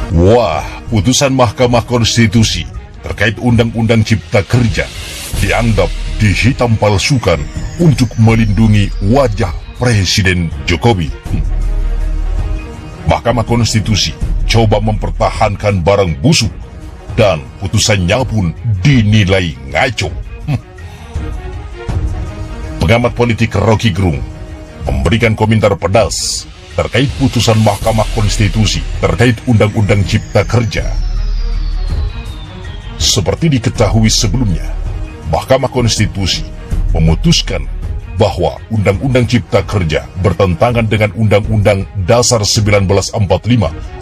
Wah, putusan Mahkamah Konstitusi terkait Undang-Undang Cipta Kerja dianggap dihitam palsukan untuk melindungi wajah Presiden Jokowi. Mahkamah Konstitusi coba mempertahankan barang busuk dan putusannya pun dinilai ngaco. Pengamat politik Rocky Gerung memberikan komentar pedas terkait putusan Mahkamah Konstitusi terkait Undang-Undang Cipta Kerja. Seperti diketahui sebelumnya, Mahkamah Konstitusi memutuskan bahwa Undang-Undang Cipta Kerja bertentangan dengan Undang-Undang Dasar 1945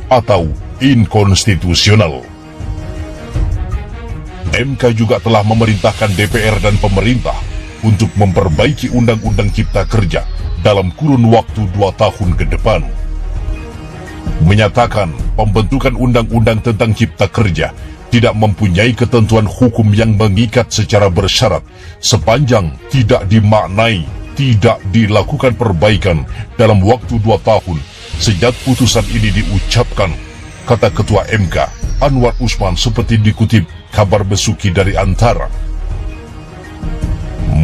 atau inkonstitusional. MK juga telah memerintahkan DPR dan pemerintah untuk memperbaiki Undang-Undang Cipta Kerja dalam kurun waktu 2 tahun ke depan. Menyatakan pembentukan Undang-Undang tentang Cipta Kerja tidak mempunyai ketentuan hukum yang mengikat secara bersyarat sepanjang tidak dimaknai, tidak dilakukan perbaikan dalam waktu 2 tahun sejak putusan ini diucapkan, kata Ketua MK Anwar Usman seperti dikutip kabar Besuki dari Antara.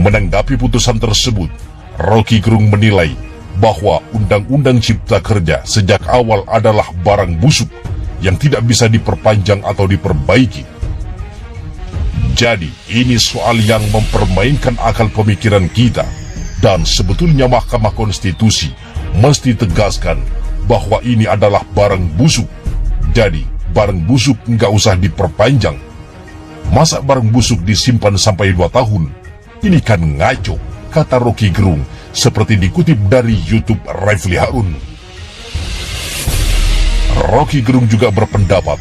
Menanggapi putusan tersebut, Rocky Gerung menilai bahwa Undang-Undang Cipta Kerja sejak awal adalah barang busuk yang tidak bisa diperpanjang atau diperbaiki. Jadi, ini soal yang mempermainkan akal pemikiran kita, dan sebetulnya Mahkamah Konstitusi mesti tegaskan bahwa ini adalah barang busuk. Jadi, barang busuk nggak usah diperpanjang. Masa barang busuk disimpan sampai 2 tahun? Ini kan ngaco, kata Rocky Gerung, seperti dikutip dari YouTube Rifli Harun. Rocky Gerung juga berpendapat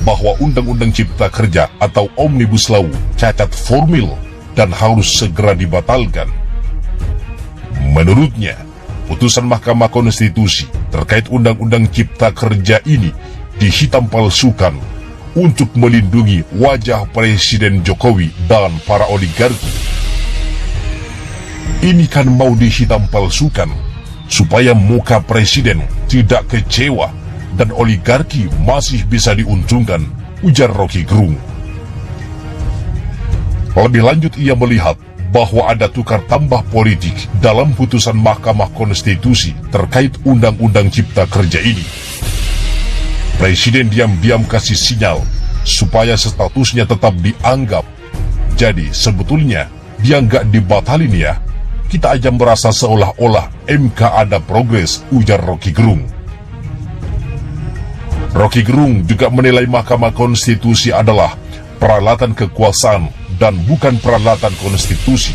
bahwa Undang-Undang Cipta Kerja atau Omnibus Law cacat formil dan harus segera dibatalkan. Menurutnya, putusan Mahkamah Konstitusi terkait Undang-Undang Cipta Kerja ini dihitam palsukan untuk melindungi wajah Presiden Jokowi dan para oligarki. Ini kan mau dihitam palsukan supaya muka presiden tidak kecewa dan oligarki masih bisa diuntungkan, ujar Rocky Gerung. Lebih lanjut ia melihat bahwa ada tukar tambah politik dalam putusan Mahkamah Konstitusi terkait Undang-Undang Cipta Kerja ini. Presiden diam-diam kasih sinyal supaya statusnya tetap dianggap. Jadi sebetulnya dia nggak dibatalin ya. Kita aja merasa seolah-olah MK ada progres, ujar Rocky Gerung. Rocky Gerung juga menilai Mahkamah Konstitusi adalah peralatan kekuasaan dan bukan peralatan konstitusi.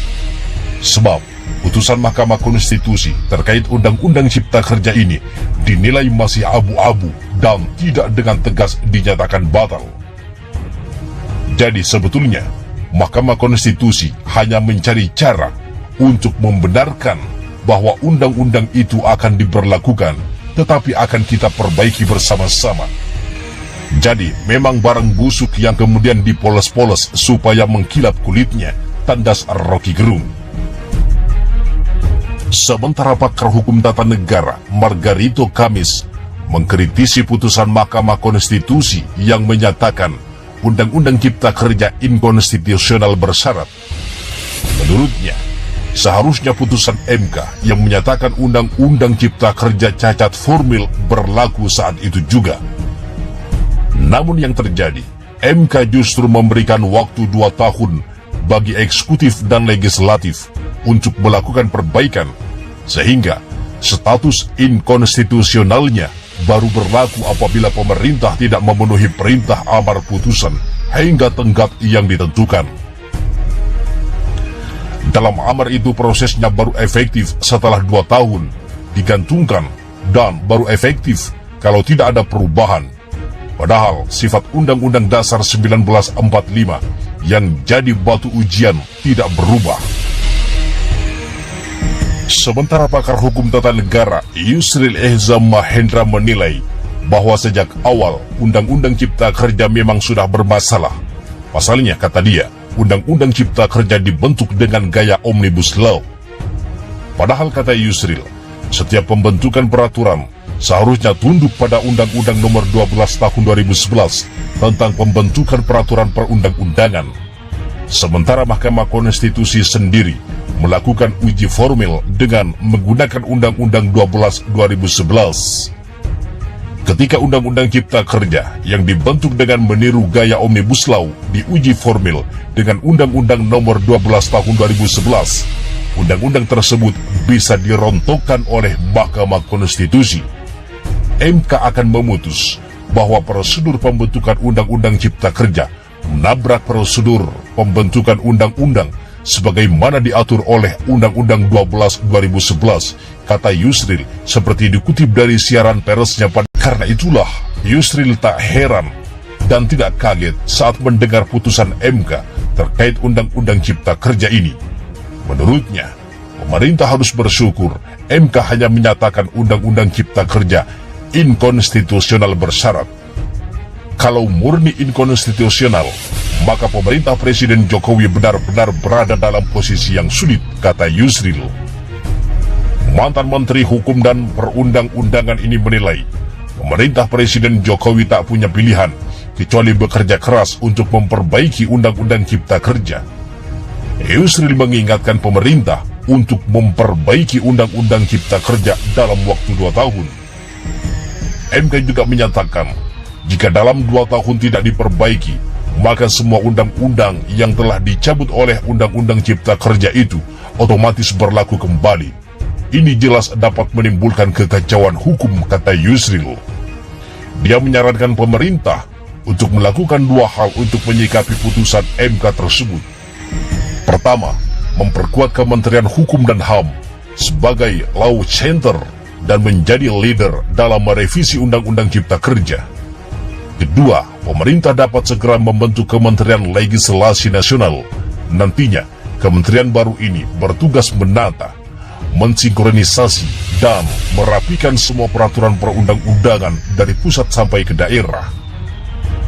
Sebab putusan Mahkamah Konstitusi terkait Undang-Undang Cipta Kerja ini dinilai masih abu-abu dan tidak dengan tegas dinyatakan batal. Jadi sebetulnya Mahkamah Konstitusi hanya mencari cara untuk membenarkan bahwa undang-undang itu akan diberlakukan, tetapi akan kita perbaiki bersama-sama. Jadi, memang barang busuk yang kemudian dipoles-poles supaya mengkilap kulitnya, tandas Rocky Gerung. Sementara pakar hukum tata negara Margarito Kamis mengkritisi putusan Mahkamah Konstitusi yang menyatakan Undang-Undang Cipta Kerja inkonstitusional bersyarat. Menurutnya, seharusnya putusan MK yang menyatakan Undang-Undang Cipta Kerja cacat formil berlaku saat itu juga. Namun yang terjadi, MK justru memberikan waktu 2 tahun bagi eksekutif dan legislatif untuk melakukan perbaikan, sehingga status inkonstitusionalnya baru berlaku apabila pemerintah tidak memenuhi perintah amar putusan hingga tenggat yang ditentukan. Dalam amar itu prosesnya baru efektif setelah 2 tahun digantungkan dan baru efektif kalau tidak ada perubahan. Padahal sifat Undang-Undang Dasar 1945 yang jadi batu ujian tidak berubah. Sementara pakar hukum tata negara Yusril Ehzam Mahendra menilai bahwa sejak awal Undang-Undang Cipta Kerja memang sudah bermasalah. Pasalnya, kata dia, Undang-Undang Cipta Kerja dibentuk dengan gaya Omnibus Law. Padahal, kata Yusril, setiap pembentukan peraturan seharusnya tunduk pada Undang-Undang Nomor 12 Tahun 2011 tentang pembentukan peraturan perundang-undangan. Sementara Mahkamah Konstitusi sendiri melakukan uji formil dengan menggunakan Undang-Undang 12 2011. Ketika Undang-Undang Cipta Kerja yang dibentuk dengan meniru gaya Omnibus Law diuji formil dengan Undang-Undang Nomor 12 Tahun 2011, undang-undang tersebut bisa dirontokkan oleh Mahkamah Konstitusi. MK akan memutus bahwa prosedur pembentukan Undang-Undang Cipta Kerja menabrak prosedur pembentukan undang-undang sebagaimana diatur oleh Undang-Undang 12 2011, kata Yusril seperti dikutip dari siaran persnya pada. Karena itulah Yusril tak heran dan tidak kaget saat mendengar putusan MK terkait Undang-Undang Cipta Kerja ini. Menurutnya, pemerintah harus bersyukur MK hanya menyatakan Undang-Undang Cipta Kerja inkonstitusional bersyarat. Kalau murni inkonstitusional, maka pemerintah Presiden Jokowi benar-benar berada dalam posisi yang sulit, kata Yusril. Mantan Menteri Hukum dan Perundang-undangan ini menilai pemerintah Presiden Jokowi tak punya pilihan kecuali bekerja keras untuk memperbaiki Undang-Undang Cipta Kerja. Yusril mengingatkan pemerintah untuk memperbaiki Undang-Undang Cipta Kerja dalam waktu 2 tahun. MK juga menyatakan, jika dalam 2 tahun tidak diperbaiki, maka semua undang-undang yang telah dicabut oleh Undang-Undang Cipta Kerja itu otomatis berlaku kembali. Ini jelas dapat menimbulkan kekacauan hukum, kata Yusril. Dia menyarankan pemerintah untuk melakukan 2 hal untuk menyikapi putusan MK tersebut. Pertama, memperkuat Kementerian Hukum dan HAM sebagai law center dan menjadi leader dalam merevisi Undang-Undang Cipta Kerja. Kedua, pemerintah dapat segera membentuk Kementerian Legislasi Nasional. Nantinya, kementerian baru ini bertugas menata, mensinkronisasi, dan merapikan semua peraturan perundang-undangan dari pusat sampai ke daerah.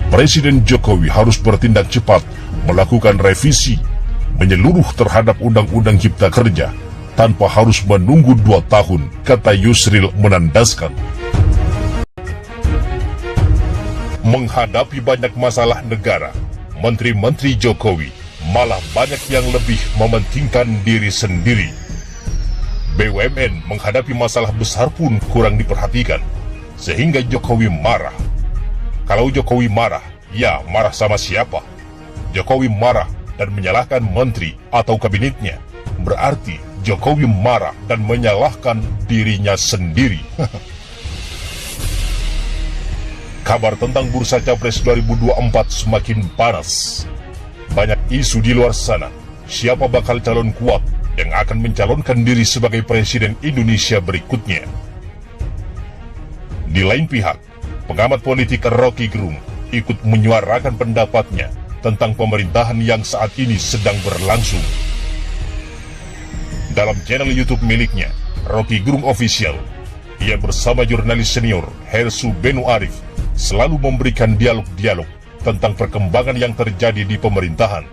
Presiden Jokowi harus bertindak cepat melakukan revisi menyeluruh terhadap Undang-Undang Cipta Kerja tanpa harus menunggu 2 tahun, kata Yusril menandaskan. Menghadapi banyak masalah negara, menteri-menteri Jokowi malah banyak yang lebih mementingkan diri sendiri. BUMN menghadapi masalah besar pun kurang diperhatikan, sehingga Jokowi marah. Kalau Jokowi marah, ya marah sama siapa? Jokowi marah dan menyalahkan menteri atau kabinetnya, berarti Jokowi marah dan menyalahkan dirinya sendiri. Kabar tentang bursa Capres 2024 semakin panas. Banyak isu di luar sana, siapa bakal calon kuat yang akan mencalonkan diri sebagai Presiden Indonesia berikutnya. Di lain pihak, pengamat politik Rocky Gerung ikut menyuarakan pendapatnya tentang pemerintahan yang saat ini sedang berlangsung. Dalam channel YouTube miliknya, Rocky Gerung Official, ia bersama jurnalis senior Hersu Benu Arif selalu memberikan dialog-dialog tentang perkembangan yang terjadi di pemerintahan.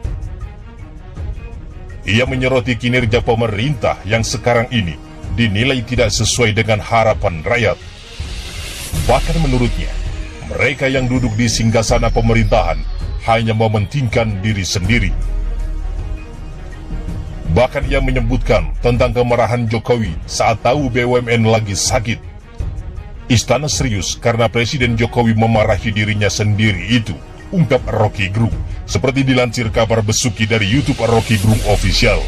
Ia menyoroti kinerja pemerintah yang sekarang ini dinilai tidak sesuai dengan harapan rakyat. Bahkan menurutnya, mereka yang duduk di singgasana pemerintahan hanya mementingkan diri sendiri. Bahkan ia menyebutkan tentang kemarahan Jokowi saat tahu BUMN lagi sakit. Istana serius karena Presiden Jokowi memarahi dirinya sendiri itu, ungkap Rocky Gerung, seperti dilansir kabar Besuki dari YouTube Rocky Gerung Official.